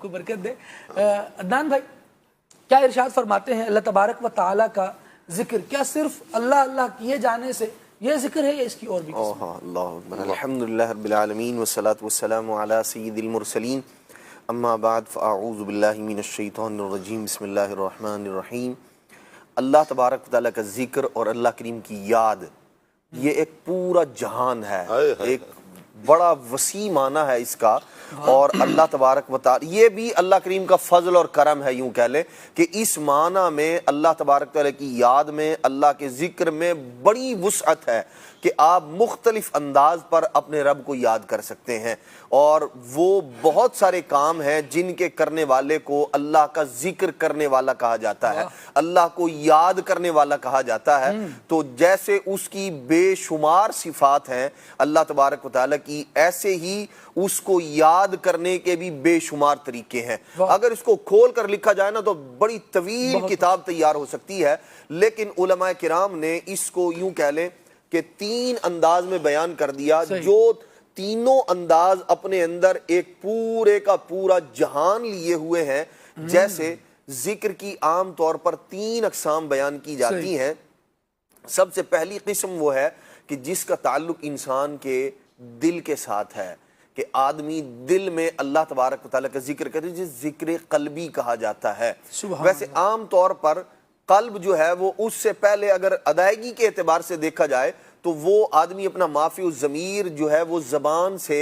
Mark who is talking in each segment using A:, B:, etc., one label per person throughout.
A: کو برکت دے۔ عدنان بھائی کیا ارشاد فرماتے ہیں اللہ تبارک و تعالیٰ کا ذکر کیا صرف اللہ اللہ کیے جانے سے یہ ذکر ہے یا اس کی اور بھی قسم؟
B: اللہ اکبر، الحمدللہ رب العالمین والصلاة والسلام علی سید المرسلین، اما بعد فاعوذ باللہ من الشیطان الرجیم، بسم اللہ الرحمن الرحیم۔ اللہ تبارک و تعالیٰ کا ذکر اور اللہ کریم کی یاد یہ ایک پورا جہان ہے، ایک بڑا وسیع معنی ہے اس کا، اور اللہ تبارک و تعالی یہ بھی اللہ کریم کا فضل اور کرم ہے، یوں کہہ لیں کہ اس معنی میں اللہ تبارک و تعالی کی یاد میں، اللہ کے ذکر میں بڑی وسعت ہے کہ آپ مختلف انداز پر اپنے رب کو یاد کر سکتے ہیں، اور وہ بہت سارے کام ہیں جن کے کرنے والے کو اللہ کا ذکر کرنے والا کہا جاتا ہے، اللہ کو یاد کرنے والا کہا جاتا ہے۔ تو جیسے اس کی بے شمار صفات ہیں اللہ تبارک و تعالی کی، ایسے ہی اس کو یاد کرنے کے بھی بے شمار طریقے ہیں۔ اگر اس کو کھول کر لکھا جائے نا تو بڑی طویل کتاب تیار ہو سکتی ہے، لیکن علماء کرام نے اس کو یوں کہہ لیں کہ 3 انداز میں بیان کر دیا، جو تینوں انداز اپنے اندر ایک پورے کا پورا جہان لیے ہوئے ہیں۔ جیسے ذکر کی عام طور پر 3 اقسام بیان کی جاتی ہیں۔ سب سے پہلی قسم وہ ہے کہ جس کا تعلق انسان کے دل کے ساتھ ہے، کہ آدمی دل میں اللہ تبارک و تعالیٰ کا ذکر کرے، جس ذکر قلبی کہا جاتا ہے۔ ویسے عام طور پر قلب جو ہے وہ اس سے پہلے اگر ادائیگی کے اعتبار سے دیکھا جائے تو وہ آدمی اپنا مافی الضمیر جو ہے وہ زبان سے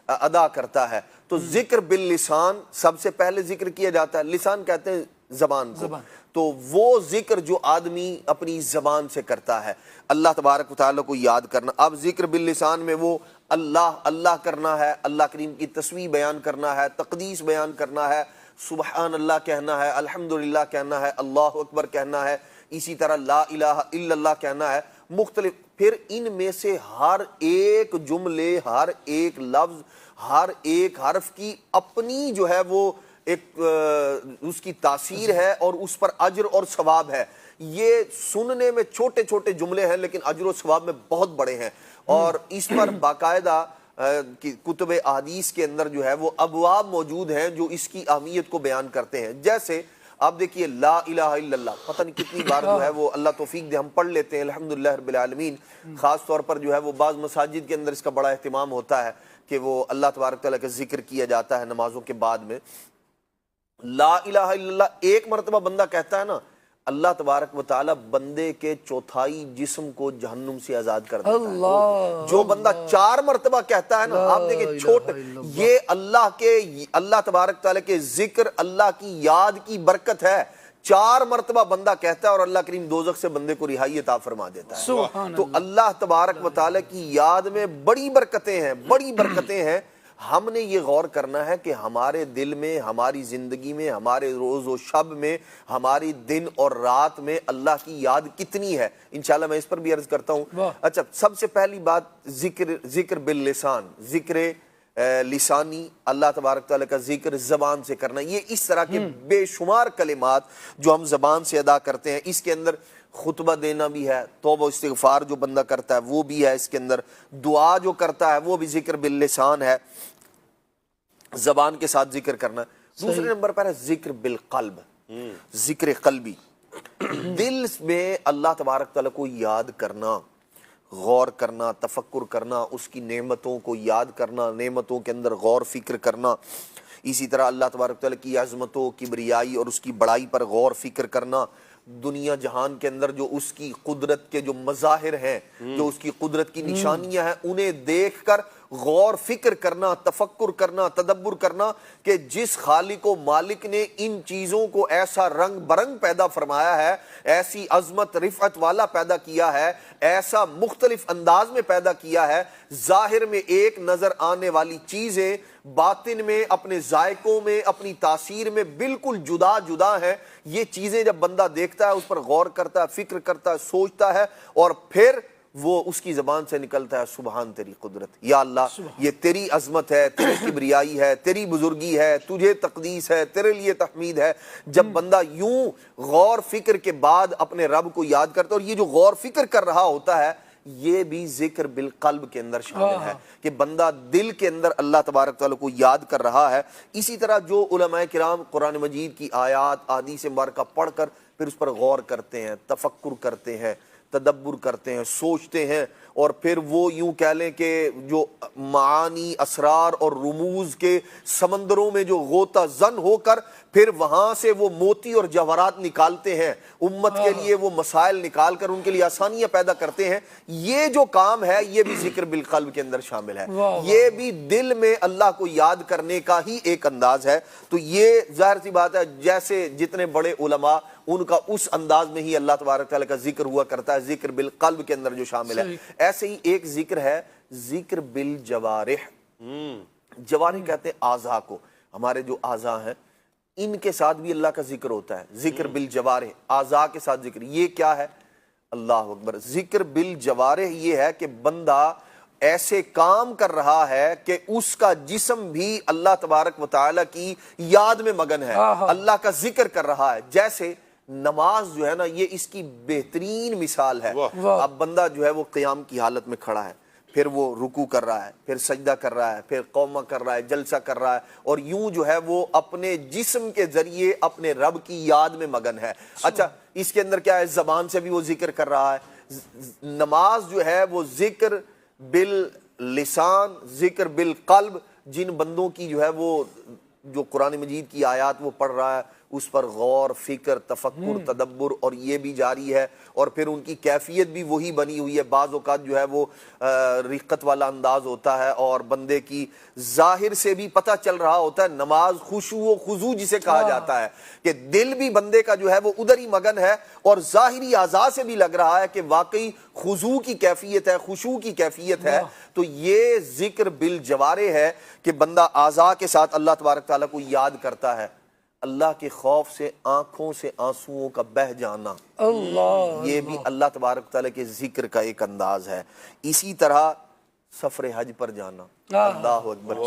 B: ادا کرتا ہے۔ تو ذکر باللسان سب سے پہلے ذکر کیا جاتا ہے، لسان کہتے ہیں زبان کو، تو وہ ذکر جو آدمی اپنی زبان سے کرتا ہے اللہ تبارک و تعالیٰ کو یاد کرنا۔ اب ذکر باللسان میں وہ اللہ اللہ کرنا ہے، اللہ کریم کی تسبیح بیان کرنا ہے، تقدیس بیان کرنا ہے، سبحان اللہ کہنا ہے، الحمدللہ کہنا ہے، اللہ اکبر کہنا ہے، اسی طرح لا الہ الا اللہ کہنا ہے، مختلف۔ پھر ان میں سے ہر ایک جملے، ہر ایک لفظ، ہر ایک حرف کی اپنی جو ہے وہ ایک اس کی تاثیر ہے اور اس پر اجر اور ثواب ہے۔ یہ سننے میں چھوٹے چھوٹے جملے ہیں لیکن اجر و ثواب میں بہت بڑے ہیں، اور اس پر باقاعدہ کتب احادیث کے اندر جو ہے وہ ابواب موجود ہیں جو اس کی اہمیت کو بیان کرتے ہیں۔ جیسے آپ دیکھیے لا الہ الا اللہ، پتہ نہیں کتنی بار جو ہے وہ اللہ توفیق دے ہم پڑھ لیتے ہیں الحمدللہ رب العالمین۔ خاص طور پر جو ہے وہ بعض مساجد کے اندر اس کا بڑا اہتمام ہوتا ہے کہ وہ اللہ تبارک تعالیٰ کا ذکر کیا جاتا ہے نمازوں کے بعد میں۔ لا الہ الا اللہ ایک مرتبہ بندہ کہتا ہے نا، اللہ تبارک و تعالیٰ بندے کے 1/4 جسم کو جہنم سے آزاد کر دیتا ہے۔ جو بندہ 4 مرتبہ کہتا ہے نا، آپ دیکھیں چھوٹے، یہ اللہ تبارک تعالیٰ کے ذکر، اللہ کی یاد کی برکت ہے۔ 4 مرتبہ بندہ کہتا ہے اور اللہ کریم دوزخ سے بندے کو رہائی عطا فرما دیتا ہے۔ تو اللہ تبارک و تعالیٰ کی یاد میں بڑی برکتیں ہیں، بڑی برکتیں ہیں۔ ہم نے یہ غور کرنا ہے کہ ہمارے دل میں، ہماری زندگی میں، ہمارے روز و شب میں، ہماری دن اور رات میں اللہ کی یاد کتنی ہے۔ انشاءاللہ میں اس پر بھی عرض کرتا ہوں۔ اچھا، سب سے پہلی بات ذکر باللسان، ذکر لسانی، اللہ تبارک تعالیٰ کا ذکر زبان سے کرنا۔ یہ اس طرح کے بے شمار کلمات جو ہم زبان سے ادا کرتے ہیں، اس کے اندر خطبہ دینا بھی ہے، توبہ استغفار جو بندہ کرتا ہے وہ بھی ہے، اس کے اندر دعا جو کرتا ہے وہ بھی ذکر باللسان ہے، زبان کے ساتھ ذکر کرنا۔ دوسرے نمبر پر ہے ذکر بالقلب، ذکر قلبی، دل میں اللہ تبارک تعالیٰ کو یاد کرنا، غور کرنا، تفکر کرنا، اس کی نعمتوں کو یاد کرنا، نعمتوں کے اندر غور فکر کرنا، اسی طرح اللہ تبارک تعالیٰ کی عظمتوں، کبریائی اور اس کی بڑائی پر غور فکر کرنا، دنیا جہان کے اندر جو اس کی قدرت کے جو مظاہر ہیں، جو اس کی قدرت کی نشانیاں ہیں، انہیں دیکھ کر غور فکر کرنا، تفکر کرنا، تدبر کرنا کہ جس خالق و مالک نے ان چیزوں کو ایسا رنگ برنگ پیدا فرمایا ہے، ایسی عظمت رفعت والا پیدا کیا ہے، ایسا مختلف انداز میں پیدا کیا ہے، ظاہر میں ایک نظر آنے والی چیزیں باطن میں، اپنے ذائقوں میں، اپنی تاثیر میں بالکل جدا جدا ہیں۔ یہ چیزیں جب بندہ دیکھتا ہے، اس پر غور کرتا ہے، فکر کرتا ہے، سوچتا ہے، اور پھر وہ اس کی زبان سے نکلتا ہے سبحان تیری قدرت، یا اللہ یہ تیری عظمت ہے، تیری کبریائی ہے، تیری بزرگی ہے، تجھے تقدیس ہے، تیرے لیے تحمید ہے۔ جب بندہ یوں غور فکر کے بعد اپنے رب کو یاد کرتا ہے، اور یہ جو غور فکر کر رہا ہوتا ہے یہ بھی ذکر بالقلب کے اندر شامل ہے کہ بندہ دل کے اندر اللہ تبارک تعالیٰ کو یاد کر رہا ہے۔ اسی طرح جو علماء کرام قرآن مجید کی آیات احادیث مبارکہ پڑھ کر پھر اس پر غور کرتے ہیں، تفکر کرتے ہیں، تدبر کرتے ہیں، سوچتے ہیں، اور پھر وہ یوں کہہ لیں کہ جو معانی، اسرار اور رموز کے سمندروں میں جو غوطہ زن ہو کر پھر وہاں سے وہ موتی اور جواہرات نکالتے ہیں، امت کے لیے وہ مسائل نکال کر ان کے لیے آسانیاں پیدا کرتے ہیں، یہ جو کام ہے یہ بھی ذکر بالقلب کے اندر شامل ہے، یہ بھی دل میں اللہ کو یاد کرنے کا ہی ایک انداز ہے۔ تو یہ ظاہر سی بات ہے جیسے جتنے بڑے علماء ان کا اس انداز میں ہی اللہ تبارک تعالیٰ کا ذکر ہوا کرتا ہے، ذکر بالقلب کے اندر جو شامل ہے۔ ایسے ہی ایک ذکر ہے ذکر بالجوارح، جوارح کہتے ہیں اعضاء کو، ہمارے جو اعضاء ہیں ان کے ساتھ بھی اللہ کا ذکر ہوتا ہے، ذکر بالجوارح، اعضاء کے ساتھ ذکر۔ یہ کیا ہے؟ اللہ اکبر، ذکر بالجوارح یہ ہے کہ بندہ ایسے کام کر رہا ہے کہ اس کا جسم بھی اللہ تبارک و تعالیٰ کی یاد میں مگن ہے، اللہ کا ذکر کر رہا ہے۔ جیسے نماز جو ہے نا یہ اس کی بہترین مثال ہے۔ اب بندہ جو ہے وہ قیام کی حالت میں کھڑا ہے، پھر وہ رکوع کر رہا ہے، پھر سجدہ کر رہا ہے، پھر قومہ کر رہا ہے، جلسہ کر رہا ہے، اور یوں جو ہے وہ اپنے جسم کے ذریعے اپنے رب کی یاد میں مگن ہے۔ اچھا اس کے اندر کیا ہے؟ زبان سے بھی وہ ذکر کر رہا ہے۔ نماز جو ہے وہ ذکر باللسان، ذکر بالقلب، جن بندوں کی جو ہے وہ جو قرآن مجید کی آیات وہ پڑھ رہا ہے اس پر غور، فکر، تفکر، تدبر اور یہ بھی جاری ہے، اور پھر ان کی کیفیت بھی وہی بنی ہوئی ہے۔ بعض اوقات جو ہے وہ رقت والا انداز ہوتا ہے اور بندے کی ظاہر سے بھی پتہ چل رہا ہوتا ہے، نماز خشوع و خضوع جسے کہا جاتا ہے کہ دل بھی بندے کا جو ہے وہ ادھر ہی مگن ہے، اور ظاہری اعضاء سے بھی لگ رہا ہے کہ واقعی خضوع کی کیفیت ہے، خشوع کی کیفیت ہے۔ تو یہ ذکر بالجوارح ہے کہ بندہ اعضاء کے ساتھ اللہ تبارک تعالیٰ کو یاد کرتا ہے۔ اللہ کے خوف سے آنکھوں سے آنسوؤں کا بہ جانا، یہ بھی اللہ تبارک تعالیٰ کے ذکر کا ایک انداز ہے۔ اسی طرح سفر حج پر جانا، اللہ اکبر،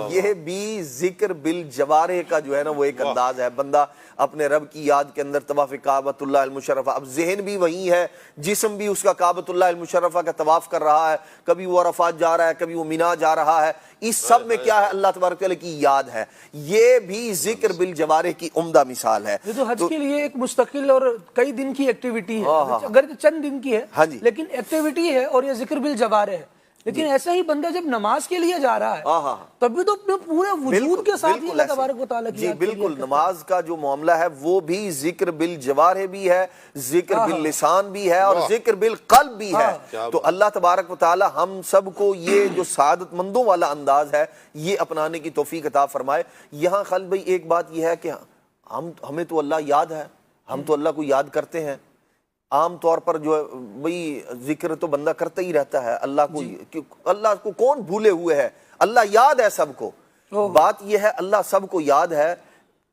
B: یہ بھی ذکر بالجوارح کا جو ہے نا وہ ایک انداز ہے۔ بندہ اپنے رب کی یاد کے اندر طواف کعبۃ اللہ المشرفہ، اب ذہن بھی وہی ہے، جسم بھی اس کا کعبۃ اللہ المشرفہ کا طواف کر رہا ہے، کبھی وہ عرفات جا رہا ہے، کبھی وہ مینا جا رہا ہے، اس سب میں کیا ہے؟ اللہ تبارک تعالیٰ کی یاد ہے۔ یہ بھی ذکر بالجوارح کی عمدہ مثال ہے۔
A: یہ تو حج کے لیے ایک مستقل اور کئی دن کی ایکٹیویٹی ہے، اگر چند دن کی ہے لیکن ایکٹیویٹی ہے، اور یہ ذکر بالجوارح ہے۔ لیکن ایسا ہی بندہ جب نماز کے لیے جا رہا ہے تب بھی تو اپنے پورے وجود کے ساتھ ہی اللہ تبارک و تعالیٰ کی
B: جی بالکل، نماز کا جو معاملہ ہے وہ بھی ذکر بالجوارح بھی ہے، ذکر باللسان بھی ہے، اور ذکر بالقلب بھی ہے۔ تو اللہ تبارک و تعالیٰ ہم سب کو یہ جو سعادت مندوں والا انداز ہے یہ اپنانے کی توفیق عطا فرمائے۔ یہاں خالد بھائی ایک بات یہ ہے کہ ہمیں تو اللہ یاد ہے، ہم تو اللہ کو یاد کرتے ہیں، عام طور پر جو ہے بھئی ذکر تو بندہ کرتا ہی رہتا ہے اللہ کو کون بھولے ہوئے ہے؟ اللہ یاد ہے سب کو۔ بات یہ ہے اللہ سب کو یاد ہے،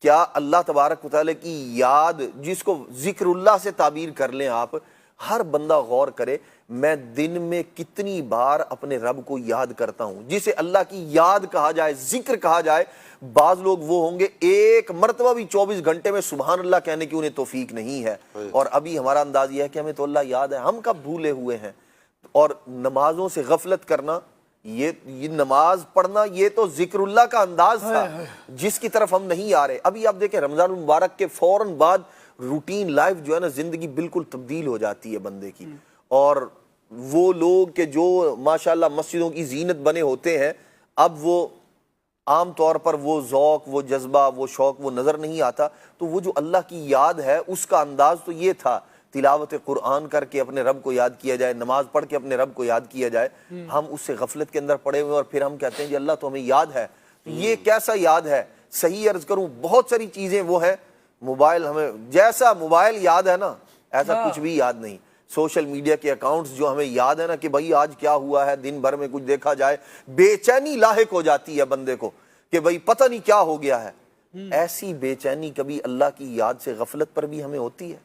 B: کیا اللہ تبارک و تعالیٰ کی یاد جس کو ذکر اللہ سے تعبیر کر لیں آپ، ہر بندہ غور کرے میں دن میں کتنی بار اپنے رب کو یاد کرتا ہوں، جسے اللہ کی یاد کہا جائے، ذکر کہا جائے۔ بعض لوگ وہ ہوں گے ایک مرتبہ بھی 24 گھنٹے میں سبحان اللہ کہنے کی انہیں توفیق نہیں ہے، اور ابھی ہمارا انداز یہ ہے کہ ہمیں تو اللہ یاد ہے، ہم کب بھولے ہوئے ہیں۔ اور نمازوں سے غفلت کرنا، یہ نماز پڑھنا یہ تو ذکر اللہ کا انداز تھا جس کی طرف ہم نہیں آ رہے۔ ابھی آپ دیکھیں رمضان المبارک کے فوراً بعد روٹین لائف جو ہے نا زندگی بالکل تبدیل ہو جاتی ہے بندے کی، اور وہ لوگ کہ جو ماشاءاللہ مسجدوں کی زینت بنے ہوتے ہیں اب وہ عام طور پر وہ ذوق، وہ جذبہ، وہ شوق وہ نظر نہیں آتا۔ تو وہ جو اللہ کی یاد ہے اس کا انداز تو یہ تھا، تلاوت قرآن کر کے اپنے رب کو یاد کیا جائے، نماز پڑھ کے اپنے رب کو یاد کیا جائے۔ ہم اس سے غفلت کے اندر پڑے ہوئے اور پھر ہم کہتے ہیں جی اللہ تو ہمیں یاد ہے۔ یہ کیسا یاد ہے؟ صحیح عرض کروں بہت ساری چیزیں وہ ہیں، موبائل ہمیں جیسا موبائل یاد ہے نا ایسا کچھ بھی یاد نہیں۔ سوشل میڈیا کے اکاؤنٹس جو ہمیں یاد ہے نا کہ بھائی آج کیا ہوا ہے، دن بھر میں کچھ دیکھا جائے، بے چینی لاحق ہو جاتی ہے بندے کو کہ بھائی پتہ نہیں کیا ہو گیا ہے۔ ایسی بے چینی کبھی اللہ کی یاد سے غفلت پر بھی ہمیں ہوتی ہے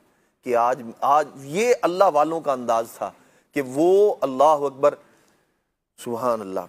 B: کہ آج یہ اللہ والوں کا انداز تھا کہ وہ اللہ اکبر سبحان اللہ،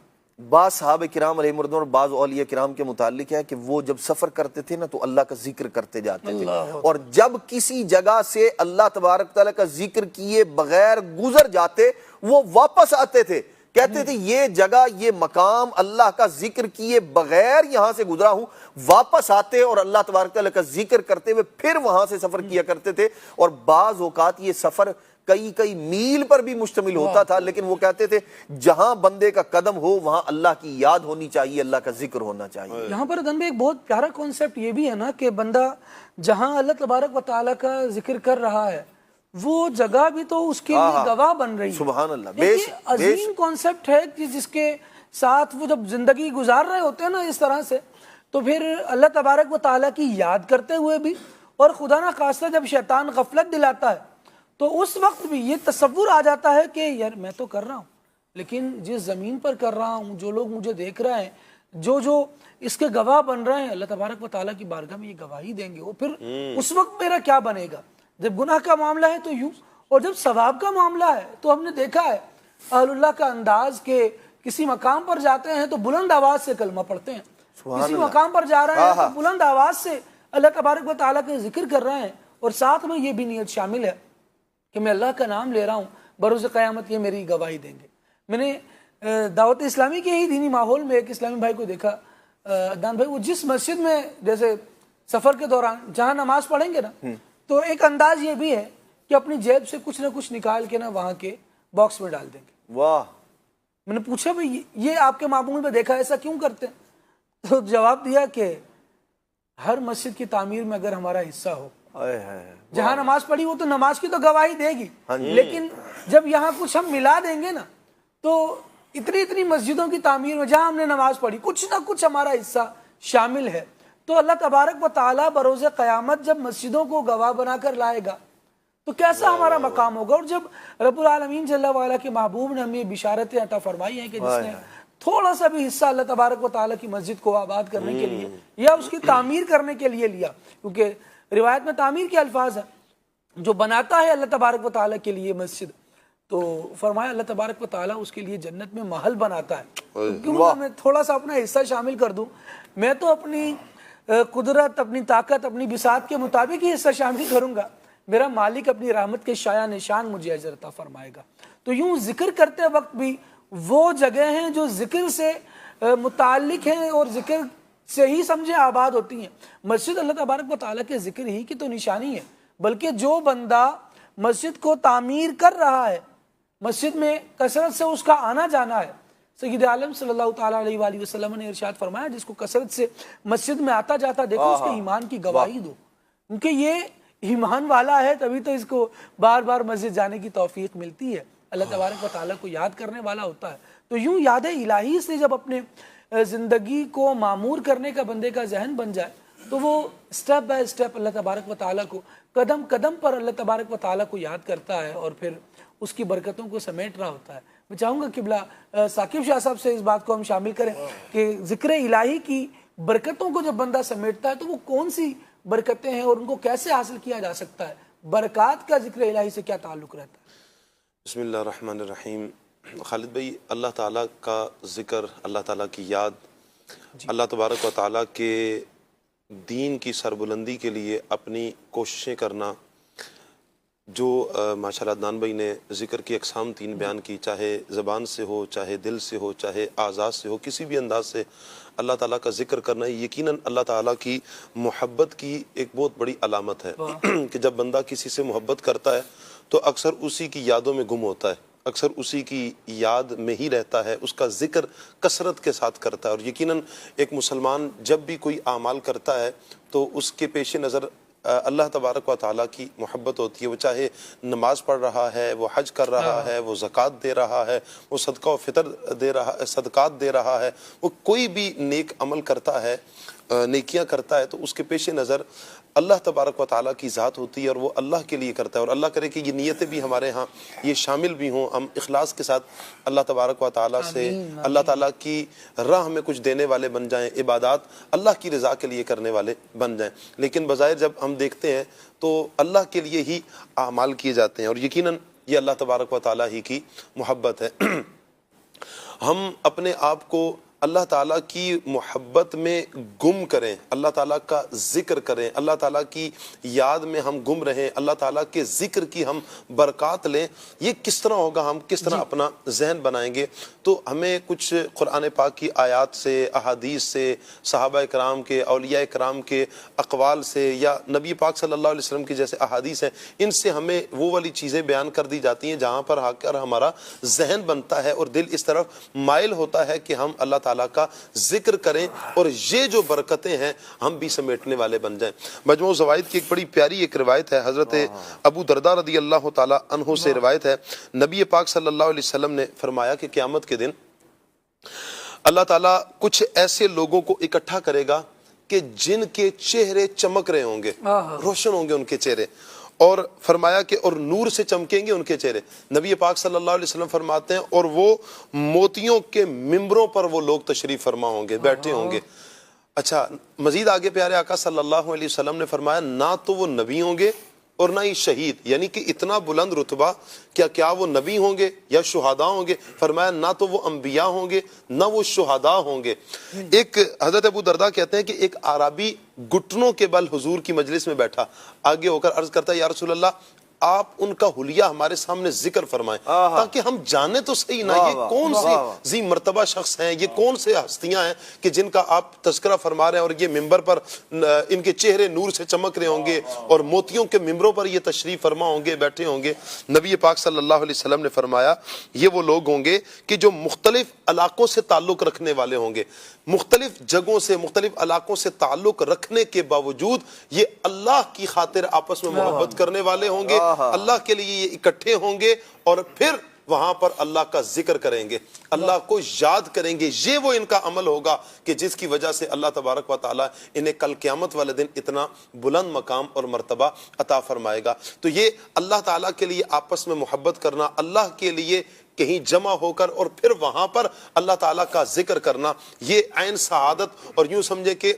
B: بعض صحابہ کرام علیہ مردوں اور بعض اولیاء کرام کے متعلق ہے کہ وہ جب سفر کرتے تھے نا تو اللہ کا ذکر کرتے جاتے تھے، اور جب کسی جگہ سے اللہ تبارک تعالیٰ کا ذکر کیے بغیر گزر جاتے وہ واپس آتے تھے، کہتے تھے یہ جگہ یہ مقام اللہ کا ذکر کیے بغیر یہاں سے گزرا ہوں، واپس آتے اور اللہ تبارک تعالیٰ کا ذکر کرتے ہوئے پھر وہاں سے سفر کیا کرتے تھے۔ اور بعض اوقات یہ سفر کئی میل پر بھی مشتمل ہوتا تھا، لیکن وہ کہتے تھے جہاں بندے کا قدم ہو وہاں اللہ کی یاد ہونی چاہیے، اللہ کا ذکر ہونا چاہیے۔
A: یہاں پر دن میں ایک بہت پیارا کانسیپٹ یہ بھی ہے نا کہ بندہ جہاں اللہ تبارک و تعالیٰ کا ذکر کر رہا ہے وہ جگہ بھی تو اس کے لیے گواہ بن رہی ہے۔
B: سبحان اللہ،
A: عظیم کانسیپٹ ہے کہ جس کے ساتھ وہ جب زندگی گزار رہے ہوتے ہیں نا اس طرح سے، تو پھر اللہ تبارک و تعالیٰ کی یاد کرتے ہوئے بھی، اور خدا نہ خواستہ جب شیطان غفلت دلاتا ہے تو اس وقت بھی یہ تصور آ جاتا ہے کہ یار میں تو کر رہا ہوں، لیکن جس زمین پر کر رہا ہوں، جو لوگ مجھے دیکھ رہے ہیں، جو اس کے گواہ بن رہے ہیں، اللہ تبارک و تعالیٰ کی بارگاہ میں یہ گواہی دیں گے، وہ پھر اس وقت میرا کیا بنے گا؟ جب گناہ کا معاملہ ہے تو یوں، اور جب ثواب کا معاملہ ہے تو ہم نے دیکھا ہے اہل اللہ کا انداز کہ کسی مقام پر جاتے ہیں تو بلند آواز سے کلمہ پڑھتے ہیں، کسی مقام پر جا رہے ہیں تو بلند آواز سے اللہ تبارک و تعالیٰ کے ذکر کر رہے ہیں، اور ساتھ میں یہ بھی نیت شامل ہے کہ میں اللہ کا نام لے رہا ہوں، بروز قیامت یہ میری گواہی دیں گے۔ میں نے دعوت اسلامی کے ہی دینی ماحول میں ایک اسلامی بھائی کو دیکھا، عدنان بھائی، وہ جس مسجد میں جیسے سفر کے دوران جہاں نماز پڑھیں گے نا تو ایک انداز یہ بھی ہے کہ اپنی جیب سے کچھ نہ کچھ نکال کے نا وہاں کے باکس میں ڈال دیں گے۔
B: واہ!
A: میں نے پوچھا بھائی یہ آپ کے معمول میں دیکھا ایسا کیوں کرتے ہیں؟ تو جواب دیا کہ ہر مسجد کی تعمیر میں اگر ہمارا حصہ ہو، جہاں نماز پڑھی وہ تو نماز کی تو گواہی دے گی، لیکن جب یہاں کچھ ہم ملا دیں گے نا تو اتنی مسجدوں کی تعمیر میں جہاں ہم نے نماز پڑھی کچھ نہ کچھ ہمارا حصہ شامل ہے، تو اللہ تبارک و تعالیٰ بروز قیامت جب مسجدوں کو گواہ بنا کر لائے گا تو کیسا ہمارا مقام ہوگا۔ اور جب رب العالمین جل وعلا کے محبوب نے ہمیں بشارتیں عطا فرمائی ہیں کہ جس نے تھوڑا سا بھی حصہ اللہ تبارک و تعالیٰ کی مسجد کو آباد کرنے کے لیے یا اس کی تعمیر کرنے کے لیے لیا، کیونکہ روایت میں تعمیر کے الفاظ ہیں، جو بناتا ہے اللہ تبارک و تعالیٰ کے لیے مسجد، تو فرمایا اللہ تبارک و تعالیٰ اس کے لیے جنت میں محل بناتا ہے۔ کیوں میں تھوڑا سا اپنا حصہ شامل کر دوں؟ میں تو اپنی قدرت، اپنی طاقت، اپنی بساط کے مطابق ہی حصہ شامل کروں گا، میرا مالک اپنی رحمت کے شایع نشان مجھے اجر عطا فرمائے گا۔ تو یوں ذکر کرتے وقت بھی وہ جگہ ہیں جو ذکر سے متعلق ہیں اور ذکر سے ہی سمجھے آباد ہوتی ہیں۔ مسجد اللہ تبارک و تعالیٰ کے ذکر ہی کی تو نشانی ہے، بلکہ جو بندہ مسجد کو تعمیر کر رہا ہے، مسجد میں کثرت سے اس کا آنا جانا ہے، سید عالم صلی اللہ تعالیٰ علیہ وآلہ وسلم نے ارشاد فرمایا جس کو کثرت سے مسجد میں آتا جاتا دیکھو اس کے ایمان کی گواہی دو، کیونکہ یہ ایمان والا ہے تبھی تو اس کو بار بار مسجد جانے کی توفیق ملتی ہے، اللہ تبارک و تعالیٰ کو یاد کرنے والا ہوتا ہے۔ تو یوں یاد الہی سے جب اپنے زندگی کو معمور کرنے کا بندے کا ذہن بن جائے تو وہ سٹیپ بائی سٹیپ اللہ تبارک و تعالیٰ کو قدم قدم پر اللہ تبارک و تعالیٰ کو یاد کرتا ہے اور پھر اس کی برکتوں کو سمیٹ رہا ہوتا ہے۔ میں چاہوں گا قبلہ ثاقب شاہ صاحب سے اس بات کو ہم شامل کریں کہ ذکر الہی کی برکتوں کو جب بندہ سمیٹتا ہے تو وہ کون سی برکتیں ہیں اور ان کو کیسے حاصل کیا جا سکتا ہے؟ برکات کا ذکر الہی سے کیا تعلق رہتا ہے؟
C: بسم اللہ الرحمن الرحیم۔ خالد بھائی، اللہ تعالیٰ کا ذکر، اللہ تعالیٰ کی یاد، اللہ تبارک و تعالیٰ کے دین کی سربلندی کے لیے اپنی کوششیں کرنا، جو ماشاءاللہ عدنان بھائی نے ذکر کی اقسام 3 بیان کی، چاہے زبان سے ہو، چاہے دل سے ہو، چاہے اعضاء سے ہو، کسی بھی انداز سے اللہ تعالیٰ کا ذکر کرنا یقیناً اللہ تعالیٰ کی محبت کی ایک بہت بڑی علامت ہے کہ جب بندہ کسی سے محبت کرتا ہے تو اکثر اسی کی یادوں میں گم ہوتا ہے، اکثر اسی کی یاد میں ہی رہتا ہے، اس کا ذکر کثرت کے ساتھ کرتا ہے۔ اور یقیناً ایک مسلمان جب بھی کوئی اعمال کرتا ہے تو اس کے پیش نظر اللہ تبارک و تعالیٰ کی محبت ہوتی ہے، وہ چاہے نماز پڑھ رہا ہے، وہ حج کر رہا ہے، وہ زکوٰۃ دے رہا ہے، وہ صدقہ و فطر دے رہا ہے، صدقات دے رہا ہے، وہ کوئی بھی نیک عمل کرتا ہے، نیکیاں کرتا ہے، تو اس کے پیش نظر اللہ تبارک و تعالیٰ کی ذات ہوتی ہے اور وہ اللہ کے لیے کرتا ہے۔ اور اللہ کرے کہ یہ نیتیں بھی ہمارے ہاں یہ شامل بھی ہوں، ہم اخلاص کے ساتھ اللہ تبارک و تعالیٰ سے اللہ تعالیٰ کی راہ میں کچھ دینے والے بن جائیں، عبادات اللہ کی رضا کے لیے کرنے والے بن جائیں۔ لیکن بظاہر جب ہم دیکھتے ہیں تو اللہ کے لیے ہی اعمال کیے جاتے ہیں اور یقیناً یہ اللہ تبارک و تعالیٰ ہی کی محبت ہے۔ ہم اپنے آپ کو اللہ تعالیٰ کی محبت میں گم کریں، اللہ تعالیٰ کا ذکر کریں، اللہ تعالیٰ کی یاد میں ہم گم رہیں، اللہ تعالیٰ کے ذکر کی ہم برکات لیں، یہ کس طرح ہوگا؟ ہم کس طرح اپنا ذہن بنائیں گے؟ تو ہمیں کچھ قرآن پاک کی آیات سے، احادیث سے، صحابہ کرام کے، اولیاء کرام کے اقوال سے، یا نبی پاک صلی اللہ علیہ وسلم کی جیسے احادیث ہیں، ان سے ہمیں وہ والی چیزیں بیان کر دی جاتی ہیں جہاں پر آ کر ہمارا ذہن بنتا ہے اور دل اس طرف مائل ہوتا ہے کہ ہم اللہ تعالیٰ کا ذکر کریں اور یہ جو برکتیں ہیں ہم بھی سمیٹنے والے بن جائیں۔ مجموع زوائد کی ایک بڑی پیاری ایک روایت ہے، حضرت ابو درداء رضی اللہ تعالی عنہ سے روایت ہے، نبی پاک صلی اللہ علیہ وسلم نے فرمایا کہ قیامت کے دن اللہ تعالیٰ کچھ ایسے لوگوں کو اکٹھا کرے گا کہ جن کے چہرے چمک رہے ہوں گے، روشن ہوں گے ان کے چہرے، اور فرمایا کہ اور نور سے چمکیں گے ان کے چہرے۔ نبی پاک صلی اللہ علیہ وسلم فرماتے ہیں اور وہ موتیوں کے ممبروں پر وہ لوگ تشریف فرما ہوں گے، بیٹھے ہوں گے۔ اچھا، مزید آگے پیارے آقا صلی اللہ علیہ وسلم نے فرمایا نہ تو وہ نبی ہوں گے اور نہ ہی شہید، یعنی کہ اتنا بلند رتبہ، کیا وہ نبی ہوں گے یا شہداء ہوں گے؟ فرمایا نہ تو وہ انبیاء ہوں گے نہ وہ شہداء ہوں گے۔ ایک حضرت ابو درداء کہتے ہیں کہ ایک عربی گھٹنوں کے بل حضور کی مجلس میں بیٹھا، آگے ہو کر عرض کرتا ہے یا رسول اللہ آپ ان کا حلیہ ہمارے سامنے ذکر فرمائیں تاکہ ہم جانیں تو صحیح نا یہ کون سے ذی مرتبہ شخص ہیں، یہ کون سے ہستیاں ہیں کہ جن کا آپ تذکرہ فرما رہے ہیں، اور یہ ممبر پر ان کے چہرے نور سے چمک رہے ہوں گے اور موتیوں کے ممبروں پر یہ تشریف فرما ہوں گے، بیٹھے ہوں گے۔ نبی پاک صلی اللہ علیہ وسلم نے فرمایا یہ وہ لوگ ہوں گے کہ جو مختلف علاقوں سے تعلق رکھنے والے ہوں گے، مختلف جگہوں سے، مختلف علاقوں سے تعلق رکھنے کے باوجود یہ اللہ کی خاطر آپس میں محبت کرنے والے ہوں گے، اللہ کے لیے یہ اکٹھے ہوں گے اور پھر وہاں پر اللہ کا ذکر کریں گے، اللہ کو یاد کریں گے۔ یہ وہ ان کا عمل ہوگا کہ جس کی وجہ سے اللہ تبارک و تعالیٰ انہیں کل قیامت والے دن اتنا بلند مقام اور مرتبہ عطا فرمائے گا۔ تو یہ اللہ تعالیٰ کے لیے آپس میں محبت کرنا، اللہ کے لیے کہیں جمع ہو کر اور پھر وہاں پر اللہ تعالیٰ کا ذکر کرنا، یہ عین سعادت، اور یوں سمجھے کہ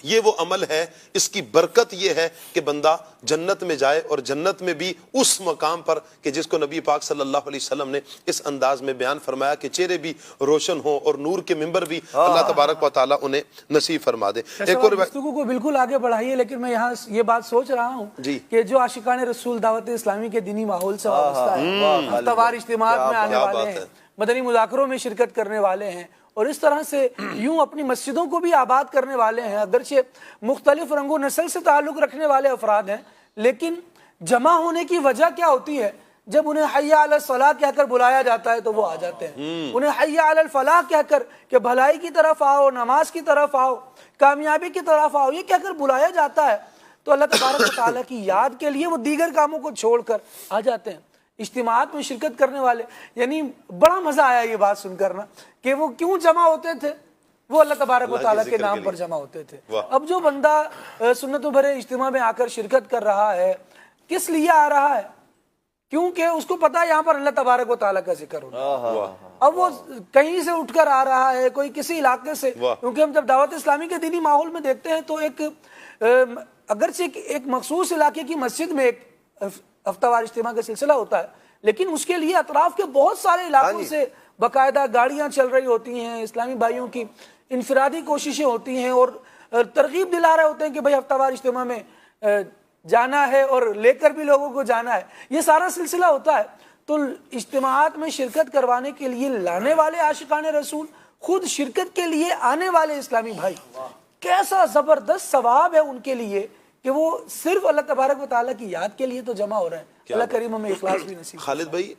C: یہ وہ عمل ہے، اس کی برکت یہ ہے کہ بندہ جنت میں جائے اور جنت میں بھی اس مقام پر کہ جس کو نبی پاک صلی اللہ علیہ وسلم نے اس انداز میں بیان فرمایا کہ چہرے بھی روشن ہوں اور نور کے ممبر بھی اللہ تبارک و تعالیٰ انہیں نصیب فرما دے۔ ایک اور
A: گفتگو کو بالکل آگے بڑھائیے، لیکن میں یہاں یہ بات سوچ رہا ہوں کہ جو عاشقان رسول دعوت اسلامی کے دینی ماحول سے وابستہ ہے، ہفتہ وار اجتماعات میں آنے والے ہیں، مدنی مذاکروں میں شرکت کرنے والے ہیں، اور اس طرح سے یوں اپنی مسجدوں کو بھی آباد کرنے والے ہیں، اگرچہ مختلف رنگ و نسل سے تعلق رکھنے والے افراد ہیں، لیکن جمع ہونے کی وجہ کیا ہوتی ہے؟ جب انہیں حی علی الصلاۃ کہہ کر بلایا جاتا ہے تو وہ آ جاتے ہیں، انہیں حی علی الفلاح کہہ کر کہ بھلائی کی طرف آؤ، نماز کی طرف آؤ، کامیابی کی طرف آؤ، یہ کہہ کر بلایا جاتا ہے تو اللہ تبارک و تعالیٰ کی یاد کے لیے وہ دیگر کاموں کو چھوڑ کر آ جاتے ہیں۔ اجتماعات میں شرکت کرنے والے، یعنی بڑا مزہ آیا یہ بات سن کر نا کہ وہ کیوں جمع ہوتے تھے؟ وہ اللہ تبارک و تعالیٰ کے نام پر جمع ہوتے تھے۔ اب جو بندہ سنتوں بھرے اجتماع میں آ کر شرکت کر رہا ہے، کس لیے آ رہا ہے؟ کیونکہ اس کو پتا ہے یہاں پر اللہ تبارک و تعالیٰ کا ذکر ہونا۔ اب وہ کہیں سے اٹھ کر آ رہا ہے، کوئی کسی علاقے سے، کیونکہ ہم جب دعوت اسلامی کے دینی ماحول میں دیکھتے ہیں تو ایک اگرچہ ایک مخصوص علاقے کی مسجد میں ایک ہفتہ وار اجتماع کا سلسلہ ہوتا ہے، لیکن اس کے لیے اطراف کے بہت سارے علاقوں سے باقاعدہ گاڑیاں چل رہی ہوتی ہیں، اسلامی بھائیوں کی انفرادی کوششیں ہوتی ہیں اور ترغیب دلا رہے ہوتے ہیں کہ بھائی ہفتہ وار اجتماع میں جانا ہے اور لے کر بھی لوگوں کو جانا ہے، یہ سارا سلسلہ ہوتا ہے۔ تو اجتماعات میں شرکت کروانے کے لیے لانے والے عاشقان رسول، خود شرکت کے لیے آنے والے اسلامی بھائی، کیسا زبردست ثواب ہے ان کے لیے کہ وہ صرف اللہ تبارک و تعالیٰ کی یاد کے لیے تو جمع ہو رہے ہیں۔ اللہ کریم ہمیں اخلاص بھی نصیب۔
C: خالد بھائی